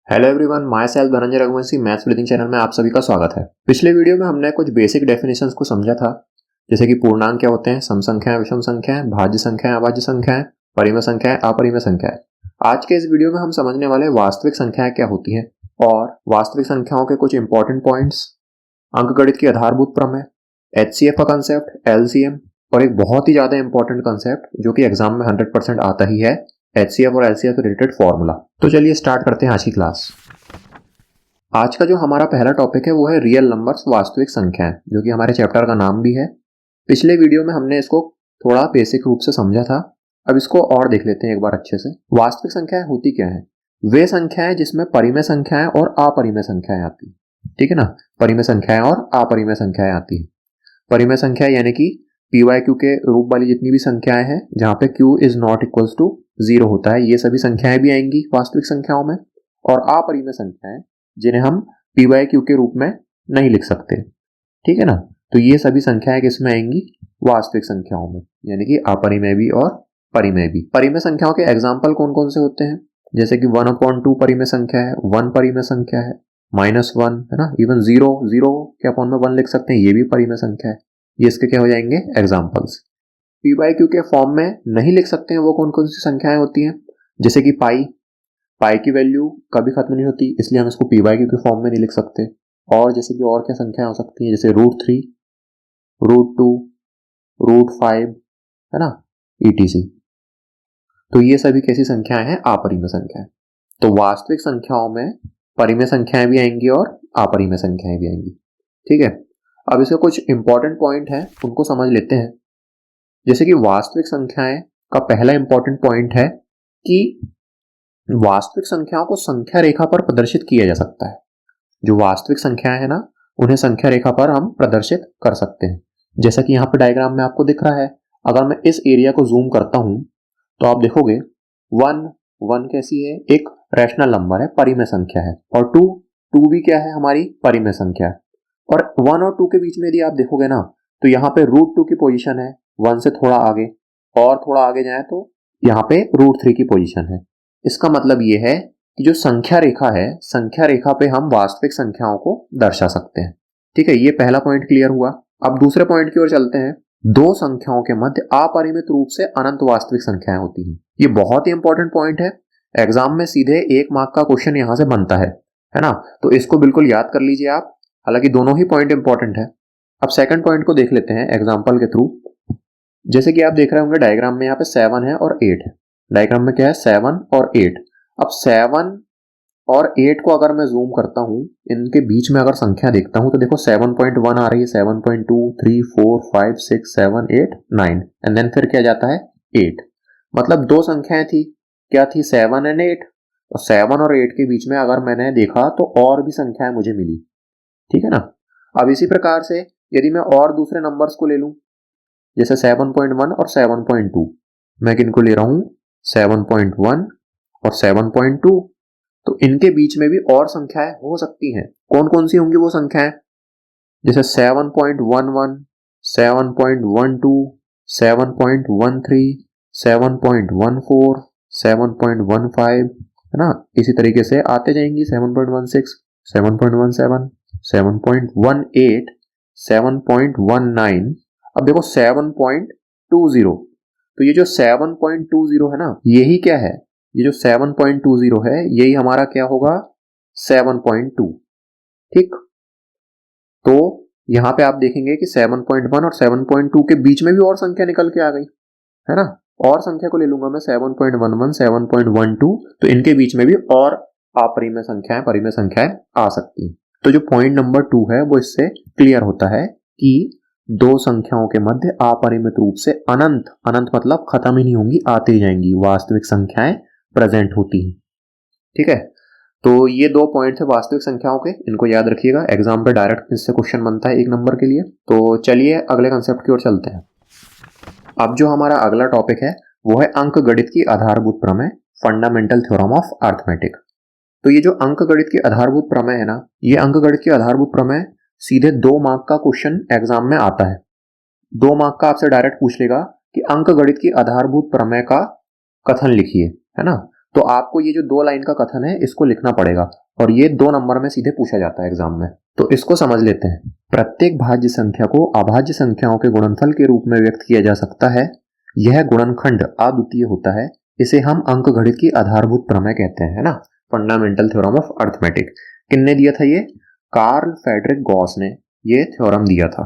Hello everyone, my self Dhananjay Raghuvanshi maths reading channel में आप सभी का स्वागत है। पिछले वीडियो में हमने कुछ बेसिक डेफिनेशंस को समझा था, जैसे कि पूर्णांक क्या होते हैं, सम संख्याएं, विषम संख्याएं, भाज्य संख्याएं, अभाज्य संख्याएं, परिमेय संख्याएं, अपरिमेय संख्याएं। आज के इस वीडियो में हम समझने वाले वास्तविक संख्याएं क्या होती हैं और वास्तविक संख्याओं के कुछ इंपॉर्टेंट पॉइंट्स, अंकगणित की आधारभूत प्रमेय, HCF का कंसेप्ट, LCM और एक बहुत ही ज्यादा इंपॉर्टेंट कंसेप्ट जो कि एग्जाम में 100% आता ही है, HCF और LCF से रिलेटेड फॉर्मूला। तो चलिए स्टार्ट करते हैं आज की क्लास। आज का जो हमारा पहला टॉपिक है वो है रियल नंबर्स, वास्तविक संख्याएं, जो कि हमारे चैप्टर का नाम भी है। पिछले वीडियो में हमने इसको थोड़ा बेसिक रूप से समझा था, अब इसको और देख लेते हैं एक बार अच्छे से। वास्तविक संख्याएं होती क्या है? वे संख्याएं जिसमें परिमेय संख्याएं और अपरिमेय संख्याएं आती, ठीक है ना। परिमेय संख्याएं और अपरिमेय संख्याएं आती है। परिमेय संख्या यानी कि PYQ के रूप वाली जितनी भी संख्याएं हैं जहां पे Q is not equals to 0 होता है, ये सभी संख्याएं भी आएंगी वास्तविक संख्याओं में। और अपरिमेय संख्याएं जिन्हें हम PYQ के रूप में नहीं लिख सकते, ठीक है ना। तो ये सभी संख्याएं किसमें आएंगी? वास्तविक संख्याओं में, यानी कि अपरिमेय भी और परिमेय भी। परिमेय संख्याओं के एग्जाम्पल कौन कौन से होते हैं? जैसे कि 1/2 परिमेय संख्या है, 1 परिमेय संख्या है, -1 है ना, इवन 0 के अपॉन में 1 लिख सकते हैं, ये भी परिमेय संख्या है। ये इसके क्या हो जाएंगे? एग्जाम्पल्स। PYQ के फॉर्म में नहीं लिख सकते हैं वो कौन कौन सी संख्याएं होती हैं? जैसे कि पाई की वैल्यू कभी खत्म नहीं होती, इसलिए हम इसको PYQ के फॉर्म में नहीं लिख सकते। और जैसे कि और क्या संख्याएं हो सकती हैं, जैसे √3, √2, √5 है ना, ETC। तो ये सभी कैसी संख्याएं हैं? अपरिमेय संख्याएं। तो वास्तविक संख्याओं में परिमेय संख्याएं भी आएंगी और अपरिमेय संख्याएं भी आएंगी, ठीक है। अब इसके कुछ इंपॉर्टेंट पॉइंट हैं, उनको समझ लेते हैं। जैसे कि वास्तविक संख्याएं का पहला इंपॉर्टेंट पॉइंट है कि वास्तविक संख्याओं को संख्या रेखा पर प्रदर्शित किया जा सकता है। जो वास्तविक संख्याएं हैं ना, उन्हें संख्या रेखा पर हम प्रदर्शित कर सकते हैं। जैसा कि यहाँ पे डायग्राम में आपको दिख रहा है, अगर मैं इस एरिया को जूम करता हूं तो आप देखोगे 1 कैसी है? एक रैशनल नंबर है, परिमेय संख्या है। और 2 भी क्या है? हमारी परिमेय संख्या है। और 1 और 2 के बीच में यदि आप देखोगे ना, तो यहाँ पे √2 की पोजीशन है 1 से थोड़ा आगे, और थोड़ा आगे जाए तो यहाँ पे √3 की पोजीशन है। इसका मतलब ये है कि जो संख्या रेखा है, संख्या रेखा पे हम वास्तविक संख्याओं को दर्शा सकते हैं, ठीक है। ये पहला पॉइंट क्लियर हुआ। अब दूसरे पॉइंट की ओर चलते हैं। दो संख्याओं के मध्य अपरिमित रूप से अनंत वास्तविक संख्याएं होती हैं। ये बहुत ही इंपॉर्टेंट पॉइंट है, एग्जाम में सीधे 1 मार्क का क्वेश्चन यहां से बनता है ना। तो इसको बिल्कुल याद कर लीजिए आप, हालांकि दोनों ही पॉइंट इंपॉर्टेंट है। अब सेकंड पॉइंट को देख लेते हैं एग्जांपल के थ्रू। जैसे कि आप देख रहे होंगे डायग्राम में, यहाँ पे 7 है और 8 है। डायग्राम में क्या है? 7 और 8। अब 7 और 8 को अगर मैं जूम करता हूं, इनके बीच में अगर संख्या देखता हूं तो देखो 7.1 आ रही है, 7.2, 3, 4, 5, 6, 7, 8, 9 एंड देन फिर क्या जाता है? 8। मतलब दो संख्याएं थी, क्या थी? 7 एंड 8। और 7 और 8 के बीच में अगर मैंने देखा तो और भी संख्याएं मुझे मिली, ठीक है ना। अब इसी प्रकार से यदि मैं और दूसरे नंबर्स को ले लूं, जैसे 7.1 और 7.2, मैं किनको ले रहा हूं? 7.1 और 7.2। तो इनके बीच में भी और संख्याएं हो सकती हैं। कौन कौन सी होंगी वो संख्याएं? जैसे 7.11, 7.12, 7.13, 7.14, 7.15 है ना। इसी तरीके से आते जाएंगी 7.16, 7.17, 7.18, 7.19। अब देखो 7.20। तो ये जो 7.20 है ना, यही क्या है? ये जो 7.20 है यही हमारा क्या होगा? 7.2, ठीक। तो यहां पे आप देखेंगे कि 7.1 और 7.2 के बीच में भी और संख्या निकल के आ गई, है ना। और संख्या को ले लूंगा मैं 7.11, 7.12, तो इनके बीच में भी और अपरिमेय संख्याएं, परिमेय संख्याएं आ सकती हैं। तो जो पॉइंट नंबर 2 है वो इससे क्लियर होता है कि दो संख्याओं के मध्य अपरिमित रूप से अनंत मतलब खत्म ही नहीं होंगी, आती ही जाएंगी वास्तविक संख्याएं प्रेजेंट होती हैं, ठीक है। तो ये दो पॉइंट थे वास्तविक संख्याओं के, इनको याद रखिएगा, एग्जाम पे डायरेक्ट इससे क्वेश्चन बनता है 1 नंबर के लिए। तो चलिए अगले कंसेप्ट की ओर चलते हैं। अब जो हमारा अगला टॉपिक है वो है अंकगणित की आधारभूत प्रमेय, फंडामेंटल थ्योरम ऑफ अरिथमेटिक। तो ये जो अंकगणित की आधारभूत प्रमेय है ना, ये अंकगणित की आधारभूत प्रमेय सीधे 2 मार्क का क्वेश्चन एग्जाम में आता है। 2 मार्क का आपसे डायरेक्ट पूछ लेगा कि अंकगणित की आधारभूत प्रमेय का कथन लिखिए, है ना। तो आपको ये जो 2 लाइन का कथन है इसको लिखना पड़ेगा और ये 2 नंबर में सीधे पूछा जाता है एग्जाम में। तो इसको समझ लेते हैं। प्रत्येक भाज्य संख्या को अभाज्य संख्याओं के गुणनफल के रूप में व्यक्त किया जा सकता है। यह गुणनखंड अद्वितीय होता है। इसे हम अंकगणित की आधारभूत प्रमेय कहते हैं, है ना, फंडामेंटल थ्योरम ऑफ अर्थमेटिक। किसने दिया था ये? कार्ल फ्रेडरिक गॉस ने ये थ्योरम दिया था।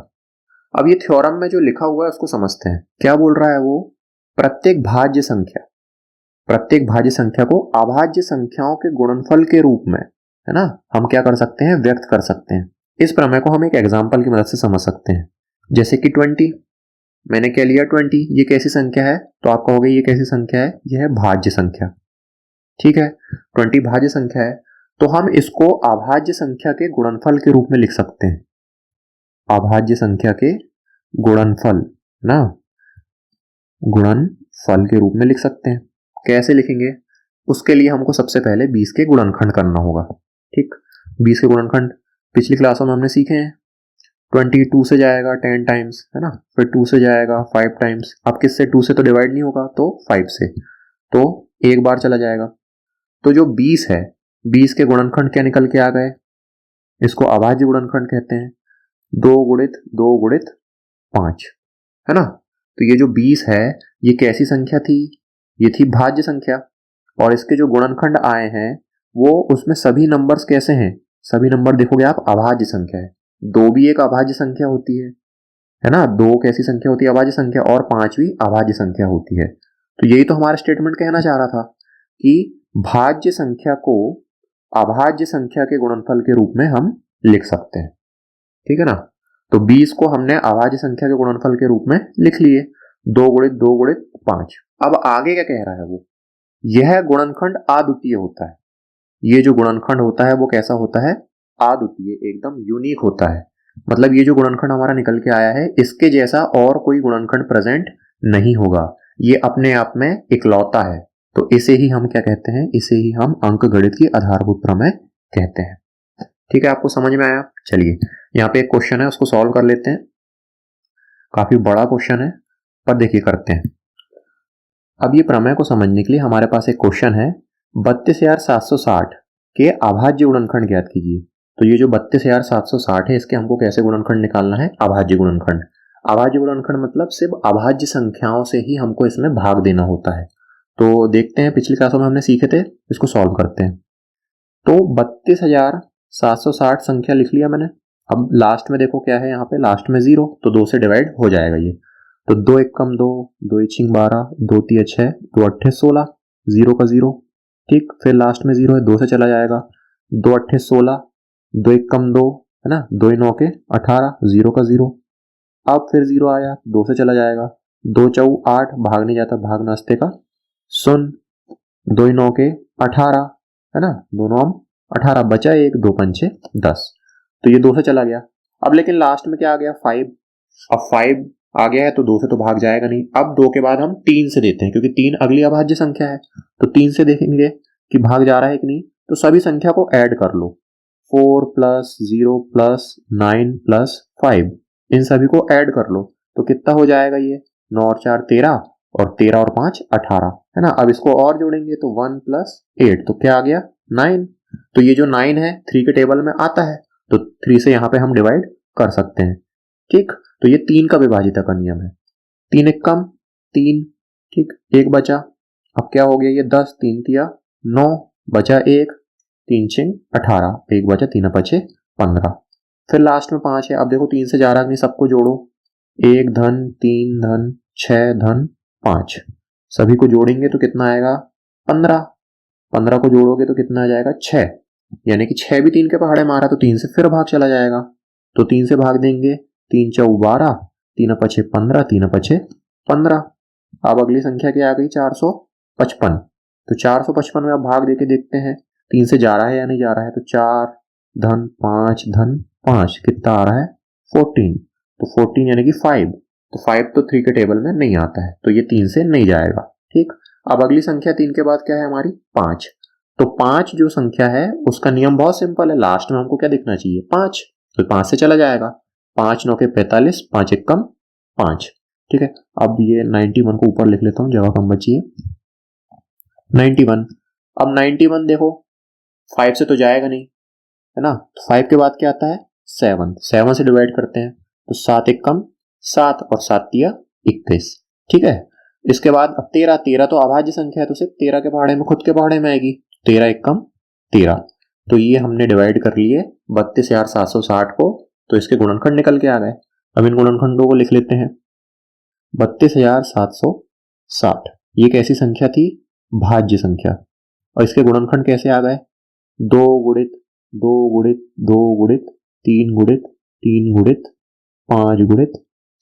अब ये थ्योरम में जो लिखा हुआ है उसको समझते हैं। क्या बोल रहा है वो? प्रत्येक भाज्य संख्या को अभाज्य संख्याओं के गुणनफल के रूप में, है ना, हम क्या कर सकते हैं? व्यक्त कर सकते हैं। इस प्रमेय को हम एक एग्जाम्पल की मदद से समझ सकते हैं। जैसे कि 20, मैंने क्या लिया 20, ये कैसी संख्या है? तो आप कहोगे ये कैसी संख्या है? यह है भाज्य संख्या। ठीक है, 20 भाज्य संख्या है, तो हम इसको अभाज्य संख्या के गुणनफल के रूप में लिख सकते हैं। अभाज्य संख्या के गुणनफल ना, गुणनफल के रूप में लिख सकते हैं। कैसे लिखेंगे? उसके लिए हमको सबसे पहले 20 के गुणनखंड करना होगा। ठीक, 20 के गुणनखंड पिछली क्लासों में हमने सीखे हैं। 20 2 से जाएगा 10 टाइम्स, है ना, फिर 2 से जाएगा 5 टाइम्स। अब किससे? 2 से तो डिवाइड नहीं होगा, तो 5 से, तो एक बार चला जाएगा। तो जो 20 है, 20 के गुणनखंड क्या निकल के आ गए? इसको अभाज्य गुणनखंड कहते हैं। 2 गुणित 2 गुणित 5, है ना। तो ये जो 20 है ये कैसी संख्या थी? ये थी भाज्य संख्या। और इसके जो गुणनखंड आए हैं वो, उसमें सभी नंबर्स कैसे हैं? सभी नंबर देखोगे आप अभाज्य संख्या है। 2 भी एक अभाज्य संख्या होती है ना। 2 कैसी संख्या होती है? अभाज्य संख्या। और 5 भी अभाज्य संख्या होती है। तो यही तो हमारा स्टेटमेंट कहना चाह रहा था कि भाज्य संख्या को अभाज्य संख्या के गुणनफल के रूप में हम लिख सकते हैं। ठीक है ना। तो 20 को हमने अभाज्य संख्या के गुणनफल के रूप में लिख लिए, 2 गुणित 2 गुणित 5। अब आगे क्या कह रहा है वो? यह गुणनखंड अद्वितीय होता है। ये जो गुणनखंड होता है वो कैसा होता है? अद्वितीय, एकदम यूनिक होता है। मतलब ये जो गुणनखंड हमारा निकल के आया है इसके जैसा और कोई गुणनखंड प्रेजेंट नहीं होगा। ये अपने आप में इकलौता है। तो इसे ही हम क्या कहते हैं? इसे ही हम अंकगणित की आधारभूत प्रमेय कहते हैं। ठीक है, आपको समझ में आया? चलिए, यहाँ पे एक क्वेश्चन है, उसको सॉल्व कर लेते हैं। काफी बड़ा क्वेश्चन है, पर देखिए करते हैं। अब ये प्रमेय को समझने के लिए हमारे पास एक क्वेश्चन है, 32,760 के अभाज्य गुणनखंड ज्ञात कीजिए। तो ये जो 32,760 है इसके हमको कैसे गुणनखंड निकालना है? अभाज्य गुणनखंड। अभाज्य गुणनखंड मतलब सिर्फ अभाज्य संख्याओं से ही हमको इसमें भाग देना होता है। तो देखते हैं, पिछली क्लासों में हमने सीखे थे, इसको सॉल्व करते हैं। तो 32,760 संख्या लिख लिया मैंने। अब लास्ट में देखो क्या है, यहाँ पे लास्ट में 0, तो 2 से डिवाइड हो जाएगा ये। तो 2 एक कम 2, 2 एक 12, 2 3 6, 2 8 16, 0 का 0। ठीक, फिर लास्ट में 0 है, 2 से चला जाएगा, 2 8 16, 2 एक कम 2, है ना, 2 9 के 18, 0 का 0। अब फिर 0 आया, 2 से चला जाएगा, 2 4 8, भाग नहीं जाता, भाग नास्ते का 0, 2 9 के 18, है ना, 2 9 18, बचा 1, 2 5 10। तो ये 2 से चला गया। अब लेकिन लास्ट में क्या आ गया? 5। अब 5 आ गया है तो 2 से तो भाग जाएगा नहीं। अब 2 के बाद हम 3 से देते हैं, क्योंकि 3 अगली अभाज्य संख्या है। तो 3 से देखेंगे कि भाग जा रहा है कि नहीं। तो सभी संख्या को ऐड कर लो, 4 प्लस 0 प्लस 9 प्लस 5, इन सभी को ऐड कर लो। तो कितना हो जाएगा ये? 9 और 4 13, और 13 और 5 18, है ना। अब इसको और जोड़ेंगे तो 1 प्लस 8, तो क्या आ गया? 9। तो ये जो 9 है 3 के टेबल में आता है, तो 3 से यहाँ पे हम डिवाइड कर सकते हैं। ठीक, तो ये 3 का विभाजिता का नियम है। 3 एक कम 3, ठीक, 1 बचा। अब क्या हो गया? ये 10, 3 तिया 9, बचा 1, 3 6 18, 1 बचा, 3 5 15। फिर लास्ट में 5 है। अब देखो 3 से जा रहा नहीं, सबको जोड़ो, 1 धन 3 धन 6 धन 5, सभी को जोड़ेंगे तो कितना आएगा? 15। 15 को जोड़ोगे तो कितना आ जाएगा? 6। यानी कि 6 भी 3 के पहाड़े मारा, तो 3 से फिर भाग चला जाएगा। तो 3 से भाग देंगे, 3 4 12, 3 5 15, 3 5 15। अब अगली संख्या क्या आ गई? 455। तो 455 में अब भाग देके देखते हैं 3 से जा रहा है या नहीं जा रहा है। तो 4 धन 5 धन 5, कितना आ रहा है? 14। तो 14 यानी कि 5। तो 5 तो 3 के टेबल में नहीं आता है, तो ये 3 से नहीं जाएगा। ठीक, अब अगली संख्या 3 के बाद क्या है हमारी? 5। तो 5 जो संख्या है उसका नियम बहुत सिंपल है, लास्ट में हमको क्या दिखना चाहिए? 5। तो 5 से चला जाएगा, 5 9 के 45, 5 एक कम 5। ठीक है, अब ये 91 को ऊपर लिख लेता हूं, जगह कम बची है। 91 अब 91 देखो 5 से तो जाएगा नहीं, है ना, तो 5 के बाद क्या आता है 7, 7 से डिवाइड करते हैं तो 7 एक कम 7 और 7 दिया 21, ठीक है। इसके बाद अब 13, 13 तो अभाज्य संख्या है तो सिर्फ 13 के पहाड़े में, खुद के पहाड़े में आएगी, 13 एक कम 13, तो ये हमने डिवाइड कर लिए 32,760 को, तो इसके गुणनखंड निकल के आ गए। अब इन गुणनखंडों को लिख लेते हैं। 32,760 ये कैसी संख्या थी, भाज्य संख्या, और इसके गुणनखंड कैसे आ गए, 2 गुणित 2 गुणित 2 गुणित 3 गुणित 3 गुणित 5 गुणित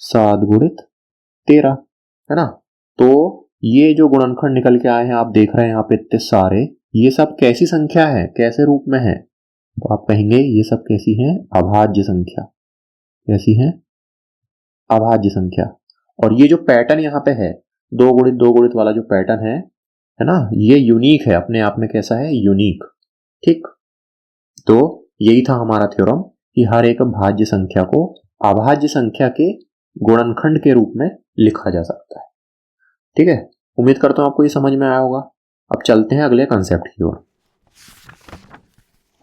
7 गुणित 13, है ना। तो ये जो गुणनखंड निकल के आए हैं आप देख रहे हैं यहाँ पे इतने सारे, ये सब कैसी संख्या है, कैसे रूप में है, तो आप कहेंगे ये सब कैसी है, अभाज्य संख्या। कैसी है, अभाज्य संख्या। और ये जो पैटर्न यहाँ पे है 2 गुणित 2 गुणित वाला जो पैटर्न है ना, ये यूनिक है अपने आप में, कैसा है, यूनिक, ठीक। तो यही था हमारा थ्योरम कि हर एक भाज्य संख्या को अभाज्य संख्या के गुणनखंड के रूप में लिखा जा सकता है, ठीक है। उम्मीद करता हूं आपको ये समझ में आया होगा। अब चलते हैं अगले कंसेप्ट की ओर।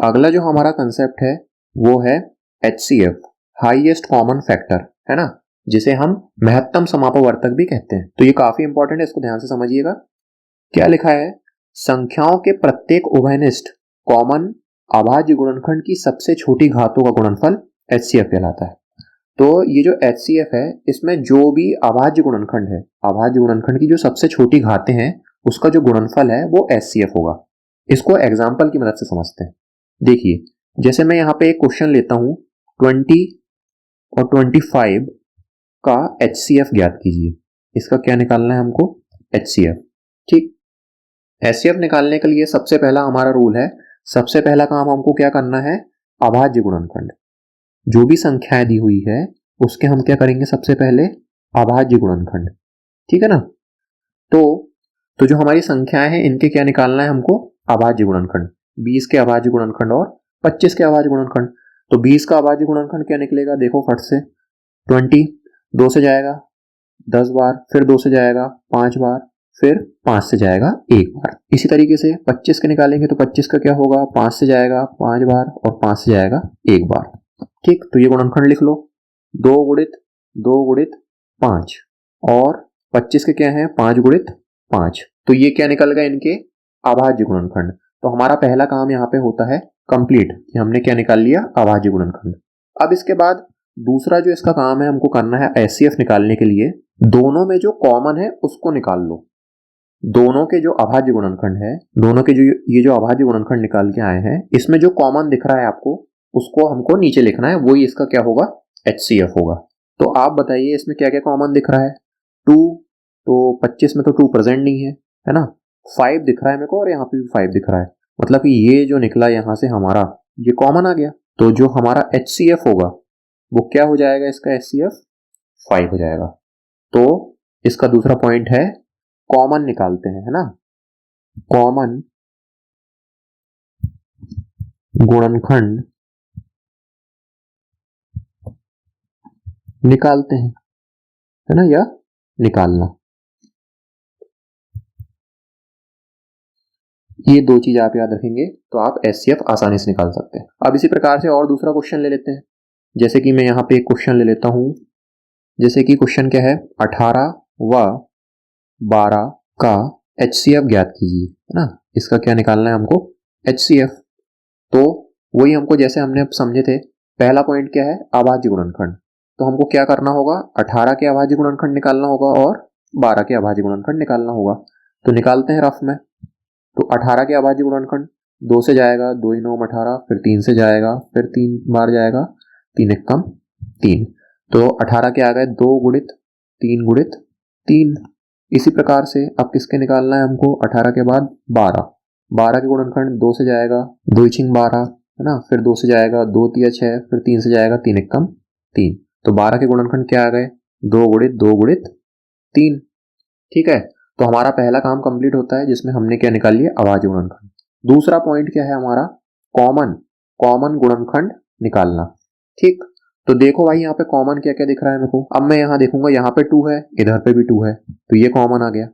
अगला जो हमारा कंसेप्ट है वो है HCF, हाईएस्ट कॉमन फैक्टर, है ना, जिसे हम महत्तम समापवर्तक भी कहते हैं। तो ये काफी इंपॉर्टेंट है, इसको ध्यान से समझिएगा। क्या लिखा है, संख्याओं के प्रत्येक उभयनिष्ठ कॉमन अभाज्य गुणनखंड की सबसे छोटी घातों का गुणनफल HCF कहलाता है। तो ये जो HCF है इसमें जो भी अभाज्य गुणनखंड है, अभाज्य गुणनखंड की जो सबसे छोटी घातें हैं उसका जो गुणनफल है वो HCF होगा। इसको एग्जाम्पल की मदद से समझते हैं। देखिए, जैसे मैं यहाँ पे एक क्वेश्चन लेता हूं, 20 और 25 का HCF ज्ञात कीजिए। इसका क्या निकालना है हमको, HCF, ठीक। HCF निकालने के लिए सबसे पहला हमारा रूल है, सबसे पहला काम हमको क्या करना है, अभाज्य गुणनखंड, जो भी संख्याएं दी हुई है उसके हम क्या करेंगे, सबसे पहले अभाज्य गुणनखंड, ठीक है ना। तो जो हमारी संख्याएं हैं इनके क्या निकालना है हमको, अभाज्य गुणनखंड, 20 के अभाज्य गुणनखंड और 25 के अभाज्य गुणनखंड। तो 20 का अभाज्य गुणनखंड क्या निकलेगा, देखो फट से, 20 2 से जाएगा 10 बार, फिर 2 से जाएगा 5 बार, फिर 5 से जाएगा 1 बार। इसी तरीके से 25 के निकालेंगे तो 25 का क्या होगा, 5 से जाएगा 5 बार और 5 से जाएगा 1 बार, ठीक। तो ये गुणनखंड लिख लो, 2 गुणित 2 गुणित 5 और 25 के क्या है, 5 गुणित 5। तो ये क्या निकल गया, इनके अभाज्य गुणनखंड। तो हमारा पहला काम यहाँ पे होता है कंप्लीट, कि हमने क्या निकाल लिया, अभाज्य गुणनखंड। अब इसके बाद दूसरा जो इसका काम है हमको करना है HCF निकालने के लिए, दोनों में जो कॉमन है उसको निकाल लो। दोनों के जो अभाज्य गुणनखंड है, दोनों के जो ये जो अभाज्य गुणनखंड निकाल के आए हैं, इसमें जो कॉमन दिख रहा है आपको उसको हमको नीचे लिखना है, वही इसका क्या होगा, HCF होगा। तो आप बताइए इसमें क्या क्या कॉमन दिख रहा है, 2, तो 25 में तो 2 प्रेजेंट नहीं है ना, 5 दिख रहा है मेरे को और यहाँ पे भी 5 दिख रहा है, मतलब कि ये जो निकला यहाँ से हमारा ये कॉमन आ गया। तो जो हमारा HCF होगा वो क्या हो जाएगा, इसका HCF 5 हो जाएगा। तो इसका दूसरा पॉइंट है कॉमन निकालते हैं, है ना, कॉमन गुणनखंड निकालते हैं, है ना, या निकालना, ये दो चीज आप याद रखेंगे तो आप HCF आसानी से निकाल सकते हैं। अब इसी प्रकार से और दूसरा क्वेश्चन ले लेते हैं। जैसे कि मैं यहाँ पे एक क्वेश्चन ले लेता हूं, जैसे कि क्वेश्चन क्या है, 18 व 12 का HCF ज्ञात कीजिए, है ना। इसका क्या निकालना है हमको, HCF। तो वही हमको जैसे हमने अब समझे थे, पहला पॉइंट क्या है, अभाज्य गुणनखंड। तो हमको क्या करना होगा, 18 के अभाज्य गुणनखंड निकालना होगा और 12 के अभाज्य गुणनखंड निकालना होगा। तो निकालते हैं रफ में। तो 18 के अभाज्य गुणनखंड 2 से जाएगा, 2 × 9 18, फिर 3 से जाएगा, फिर 3 बार जाएगा, 3 × 1 कम 3। तो 18 के आ गए 2 गुणित 3 गुणित 3। इसी प्रकार से अब किसके निकालना है हमको, 18 के बाद 12, 12 के गुणनखंड 2 से जाएगा, 2 × 12, है ना, फिर 2 से जाएगा, 2 × 3 6, फिर 3 से जाएगा, 3 × 1 कम 3। तो 12 के गुणनखंड क्या आ गए, 2 गुणित 2 गुणित 3, ठीक है। तो हमारा पहला काम कंप्लीट होता है जिसमें हमने क्या निकाल लिया, अभाज्य गुणनखंड। दूसरा पॉइंट क्या है हमारा, कॉमन गुणनखंड निकालना, ठीक। तो देखो भाई यहाँ पे कॉमन क्या क्या दिख रहा है मेरे को। अब मैं यहाँ देखूंगा, यहाँ पे 2 है, इधर पे भी 2 है, तो ये कॉमन आ गया।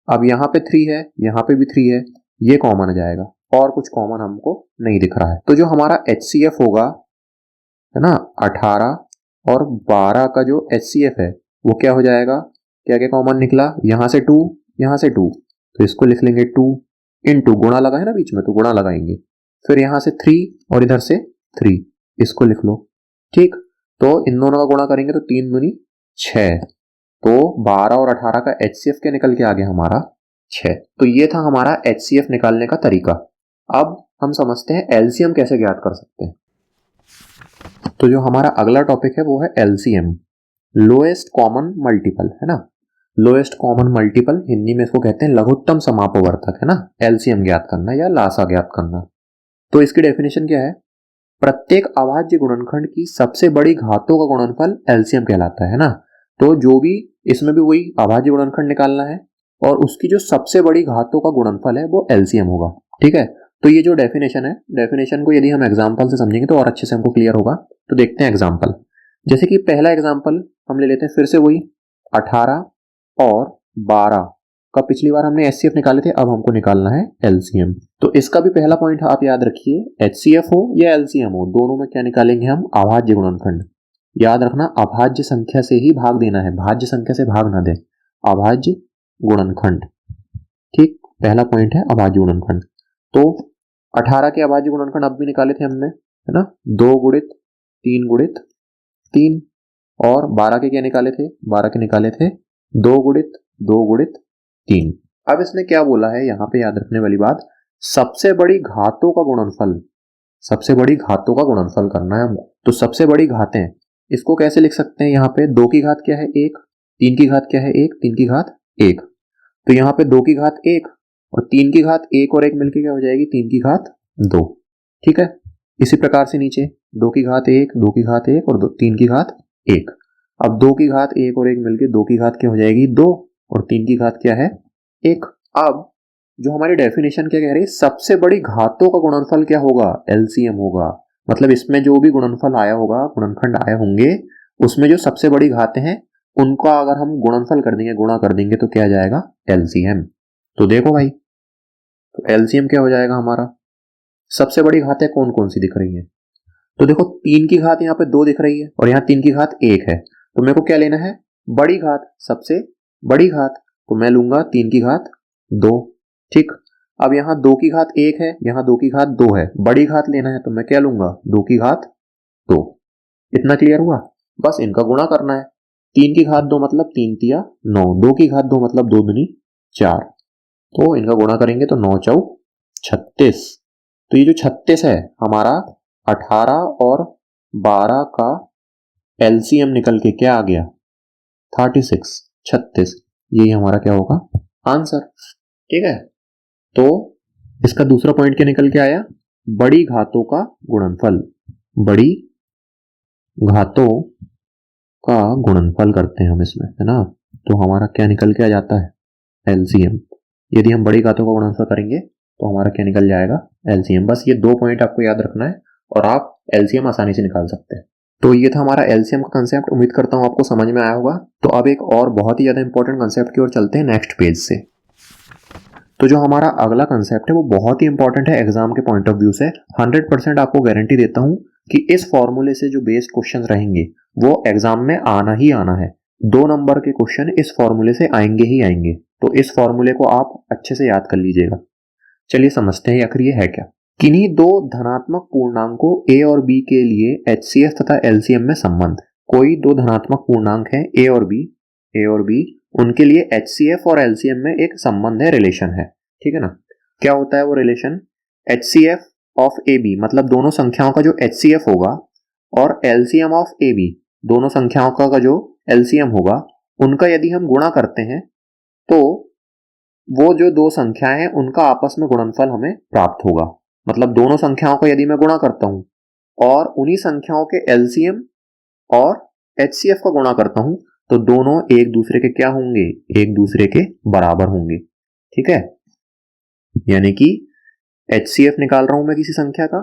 अब यहाँ पे 3 है, यहाँ पे भी 3 है, ये कॉमन आ जाएगा और कुछ कॉमन हमको नहीं दिख रहा है। तो जो हमारा HCF होगा, है ना, 18 और 12 का जो HCF है वो क्या हो जाएगा, क्या क्या कॉमन निकला, यहाँ से 2, यहाँ से 2, तो इसको लिख लेंगे 2 इंटू, गुणा लगा है ना बीच में तो गुणा लगाएंगे, फिर यहाँ से 3 और इधर से 3, इसको लिख लो। ठीक, तो इन दोनों का गुणा करेंगे तो 3 दूनी 6, तो 12 और 18 का HCF क्या निकल के आ गया हमारा 6। तो ये था हमारा HCF निकालने का तरीका। अब हम समझते हैं LCM कैसे ज्ञात कर सकते हैं। तो जो हमारा अगला टॉपिक है वो है LCM, लोएस्ट कॉमन मल्टीपल, है ना। लोएस्ट कॉमन मल्टीपल हिंदी में इसको कहते हैं लघुत्तम समापवर्तक, है ना। LCM ज्ञात करना या लासा ज्ञात करना। तो इसकी डेफिनेशन क्या है, प्रत्येक अभाज्य गुणनखंड की सबसे बड़ी घातों का गुणनफल LCM कहलाता है ना। तो जो भी इसमें भी वही अभाज्य गुणनखंड निकालना है और उसकी जो सबसे बड़ी घातों का गुणनफल है वो LCM होगा। ठीक है, तो ये जो डेफिनेशन है, डेफिनेशन को यदि हम एग्जाम्पल से समझेंगे तो और अच्छे से हमको क्लियर होगा। तो देखते हैं एग्जाम्पल। जैसे कि पहला एग्जाम्पल हम ले लेते हैं, फिर से वही 18 और 12 का पिछली बार हमने HCF निकाले थे, अब हमको निकालना है LCM। तो इसका भी पहला पॉइंट आप याद रखिए, HCF हो या LCM हो, दोनों में क्या निकालेंगे हम, अभाज्य गुणनखंड। याद रखना अभाज्य संख्या से ही भाग देना है, भाज्य संख्या से भाग ना दे, अभाज्य गुणनखंड। ठीक, पहला पॉइंट है अभाज्य गुणनखंड। तो 18 के अभाज्य गुणनखंड अब भी निकाले थे हमने, है ना, 2 गुणित 3 गुणित 3, और 12 के क्या निकाले थे, 12 के निकाले थे 2 गुणित 2 गुणित 3। अब इसने क्या बोला है, यहाँ पे याद रखने वाली बात, सबसे बड़ी घातों का गुणनफल, सबसे बड़ी घातों का गुणनफल करना है हमको। तो सबसे बड़ी घातें, इसको कैसे लिख सकते हैं, यहाँ पे 2 की घात क्या है 1, 3 की घात क्या है 1, 3 की घात 1, तो यहाँ पे 2 की घात 1 और 3 की घात 1 और 1 मिलके क्या हो जाएगी 3 की घात 2। ठीक है, इसी प्रकार से नीचे 2 की घात 1, 2 की घात 1 और 3 की घात 1। अब 2 की घात 1 और 1 मिलके 2 की घात क्या हो जाएगी 2 और 3 की घात क्या है 1। अब जो हमारी डेफिनेशन क्या कह रही है, सबसे बड़ी घातों का गुणनफल क्या होगा, LCM होगा। मतलब इसमें जो भी गुणनफल आया होगा, गुणनखंड आए होंगे, उसमें जो सबसे बड़ी घातें हैं उनका अगर हम गुणनफल कर देंगे, गुणा कर देंगे, तो क्या आ जाएगा LCM। तो देखो भाई, तो LCM क्या हो जाएगा हमारा, सबसे बड़ी घातें कौन कौन सी दिख रही है, तो देखो 3 की घात यहाँ पे 2 दिख रही है और यहाँ 3 की घात 1 है, तो मेरे को क्या लेना है, बड़ी घात, सबसे बड़ी घात, तो मैं लूंगा 3 की घात 2। ठीक, अब यहाँ 2 की घात 1 है, यहाँ 2 की घात 2 है, बड़ी घात लेना है तो मैं क्या लूंगा 2 की घात 2। इतना क्लियर हुआ, बस इनका गुणा करना है। 3 की घात 2 मतलब 3 तिया 9, 2 की घात 2 मतलब 2 दूनी 4, तो इनका गुणा करेंगे तो 9 चौक 36। तो ये जो 36 है हमारा 18 और 12 का LCM निकल के क्या आ गया 36, 36, यही हमारा क्या होगा आंसर। ठीक है, तो इसका दूसरा पॉइंट क्या निकल के आया, बड़ी घातों का गुणनफल, बड़ी घातों का गुणनफल करते हैं हम इसमें, है ना। तो हमारा क्या निकल के आ जाता है LCM। यदि हम बड़ी घातों का गुणनफल करेंगे तो हमारा क्या निकल जाएगा LCM। बस ये 2 पॉइंट आपको याद रखना है और आप LCM आसानी से निकाल सकते हैं। तो ये था हमारा LCM का कंसेप्ट, उम्मीद करता हूँ आपको समझ में आया होगा। तो अब एक और बहुत ही ज्यादा इंपॉर्टेंट कंसेप्ट की ओर चलते हैं नेक्स्ट पेज से। तो जो हमारा अगला कंसेप्ट है वो बहुत ही इंपॉर्टेंट है एग्जाम के पॉइंट ऑफ व्यू से। 100% आपको गारंटी देता हूँ कि इस फॉर्मूले से जो बेस्ड क्वेश्चन रहेंगे वो एग्जाम में आना ही आना है। 2 नंबर के क्वेश्चन इस फॉर्मूले से आएंगे ही आएंगे, तो इस फॉर्मूले को आप अच्छे से याद कर लीजिएगा। चलिए समझते हैं आखिर ये है क्या। किन्हीं 2 धनात्मक पूर्णांकों A और B के लिए HCF तथा LCM में संबंध। कोई 2 धनात्मक पूर्णांक हैं A और B, उनके लिए HCF और LCM में एक संबंध है, रिलेशन है। ठीक है ना, क्या होता है वो रिलेशन, HCF ऑफ AB मतलब दोनों संख्याओं का जो HCF होगा और LCM ऑफ AB दोनों संख्याओं का जो LCM होगा, उनका यदि हम गुणा करते हैं तो वो जो 2 संख्याएं हैं उनका आपस में गुणनफल हमें प्राप्त होगा। मतलब दोनों संख्याओं का यदि मैं गुणा करता हूं और उन्हीं संख्याओं के LCM और HCF का गुणा करता हूं तो दोनों एक दूसरे के क्या होंगे, एक दूसरे के बराबर होंगे। ठीक है, यानी कि HCF निकाल रहा हूं मैं किसी संख्या का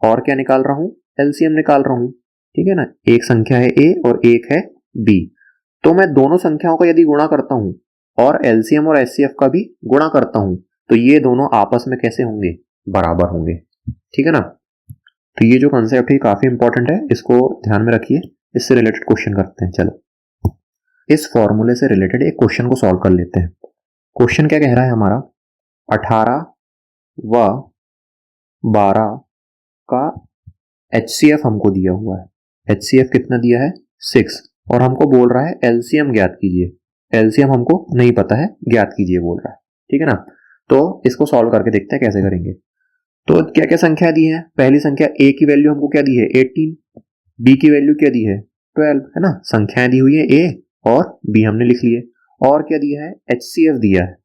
और क्या निकाल रहा हूं, LCM निकाल रहा हूं। ठीक है ना, एक संख्या है A और एक है B, तो मैं दोनों संख्याओं का यदि गुणा करता हूं और LCM और HCF का भी गुणा करता हूं तो ये दोनों आपस में कैसे होंगे, बराबर होंगे। ठीक है ना। तो ये जो कॉन्सेप्ट है काफी इंपॉर्टेंट है, इसको ध्यान में रखिए। इससे रिलेटेड क्वेश्चन करते हैं। चलो इस फॉर्मूले से रिलेटेड एक क्वेश्चन को सॉल्व कर लेते हैं। क्वेश्चन क्या कह रहा है हमारा, 18 व 12 का HCF हमको दिया हुआ है। HCF कितना दिया है, 6, और हमको बोल रहा है LCM ज्ञात कीजिए। LCM हमको नहीं पता है, ज्ञात कीजिए बोल रहा है। ठीक है ना। तो इसको सॉल्व करके देखते हैं कैसे करेंगे। तो क्या क्या संख्या दी है, पहली संख्या A की वैल्यू हमको क्या दी है 18, B की वैल्यू क्या दी है 12, है ना। संख्याएं दी हुई है A और B हमने लिख लिए। और क्या दिया है, HCF दिया है।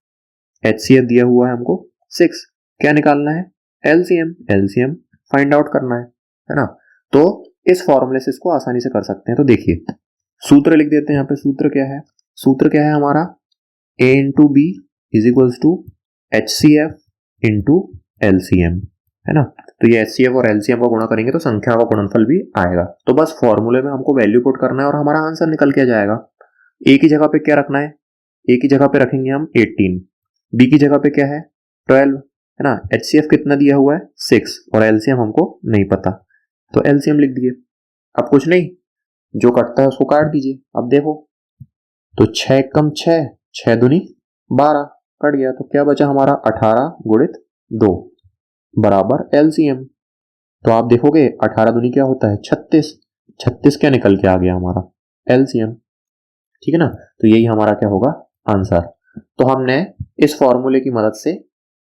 HCF दिया हुआ है हमको 6। क्या निकालना है, LCM फाइंड आउट करना है ना। तो इस फॉर्मूले से इसको आसानी से कर सकते हैं। तो देखिए सूत्र लिख देते हैं यहाँ पे। सूत्र क्या है, सूत्र क्या है हमारा, A into B is equals to HCF into LCM, है ना। तो ये HCF और LCM का गुणा करेंगे तो संख्या का गुणनफल भी आएगा। तो बस फॉर्मूले में हमको वैल्यू पुट करना है और हमारा आंसर निकल के जाएगा। A की जगह पे क्या रखना है, A की जगह पे रखेंगे हम 18, B की जगह पे क्या है 12, है ना। HCF कितना दिया हुआ है 6 और LCM हमको नहीं पता, तो LCM लिख दिए। अब कुछ नहीं, जो कटता है उसको काट दीजिए। अब देखो तो 6 कम 6, 6 दूनी 12, कट गया। तो क्या बचा हमारा 18 गुणित 2 बराबर LCM। तो आप देखोगे 18 दूनी क्या होता है 36, 36 क्या निकल के आ गया हमारा LCM। ठीक है ना। तो यही हमारा क्या होगा आंसर। तो हमने इस फॉर्मूले की मदद से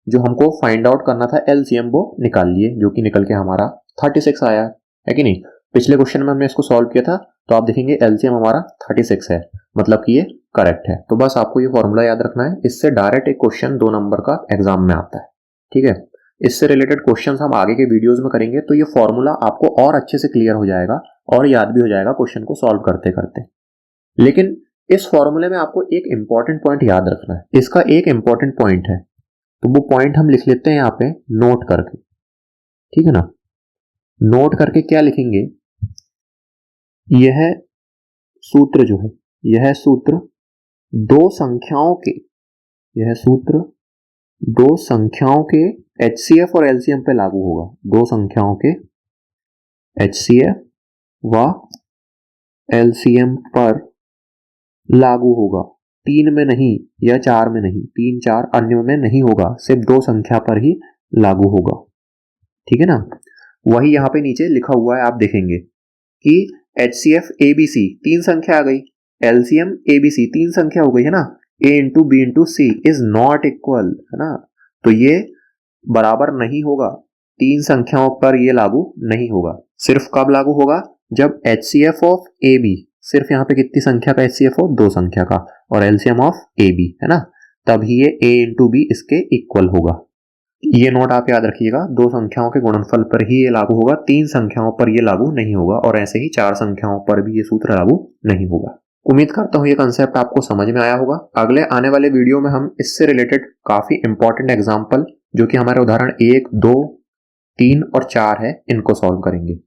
जो हमको फाइंड आउट करना था LCM वो निकाल लिए, जो कि निकल के हमारा 36 आया है कि नहीं। पिछले क्वेश्चन में हमने इसको सॉल्व किया था, तो आप देखेंगे LCM हमारा 36 है, मतलब कि ये करेक्ट है। तो बस आपको ये फॉर्मूला याद रखना है, इससे डायरेक्ट एक क्वेश्चन 2 नंबर का एग्जाम में आता है। ठीक है। इससे रिलेटेड क्वेश्चन हम आगे के वीडियोज में करेंगे, तो ये फॉर्मूला आपको और अच्छे से क्लियर हो जाएगा और याद भी हो जाएगा क्वेश्चन को सॉल्व करते करते। लेकिन इस फॉर्मूले में आपको एक इंपॉर्टेंट पॉइंट याद रखना है। इसका एक इंपॉर्टेंट पॉइंट है, तो वो पॉइंट हम लिख लेते हैं यहाँ पे नोट करके। ठीक है ना। नोट करके क्या लिखेंगे, यह सूत्र जो है, यह सूत्र दो संख्याओं के, यह सूत्र दो संख्याओं के HCF और LCM पे लागू होगा। दो संख्याओं के HCF व LCM पर लागू होगा, 3 में नहीं या 4 में नहीं, 3 4 अन्य में नहीं होगा, सिर्फ दो संख्या पर ही लागू होगा। ठीक है ना। वही यहां पे नीचे लिखा हुआ है, आप देखेंगे कि HCF ABC 3 संख्या आ गई, LCM ABC 3 संख्या हो गई, है ना। A into B into C is not equal, है ना। तो ये बराबर नहीं होगा, 3 संख्याओं पर ये लागू नहीं होगा। सिर्फ कब लागू होगा, जब HCF ऑफ AB, सिर्फ यहाँ पे कितनी संख्या का HCF हो, 2 संख्या का, और LCM ऑफ AB, है ना, तभी ये A इंटू बी इसके इक्वल होगा। ये नोट आप याद रखिएगा, 2 संख्याओं के गुणनफल पर ही ये लागू होगा, 3 संख्याओं पर ये लागू नहीं होगा, और ऐसे ही 4 संख्याओं पर भी ये सूत्र लागू नहीं होगा। उम्मीद करता हूं ये कंसेप्ट आपको समझ में आया होगा। अगले आने वाले वीडियो में हम इससे रिलेटेड काफी इंपॉर्टेंट एग्जाम्पल, जो कि हमारे उदाहरण 1, 2, 3 और 4 है, इनको सॉल्व करेंगे।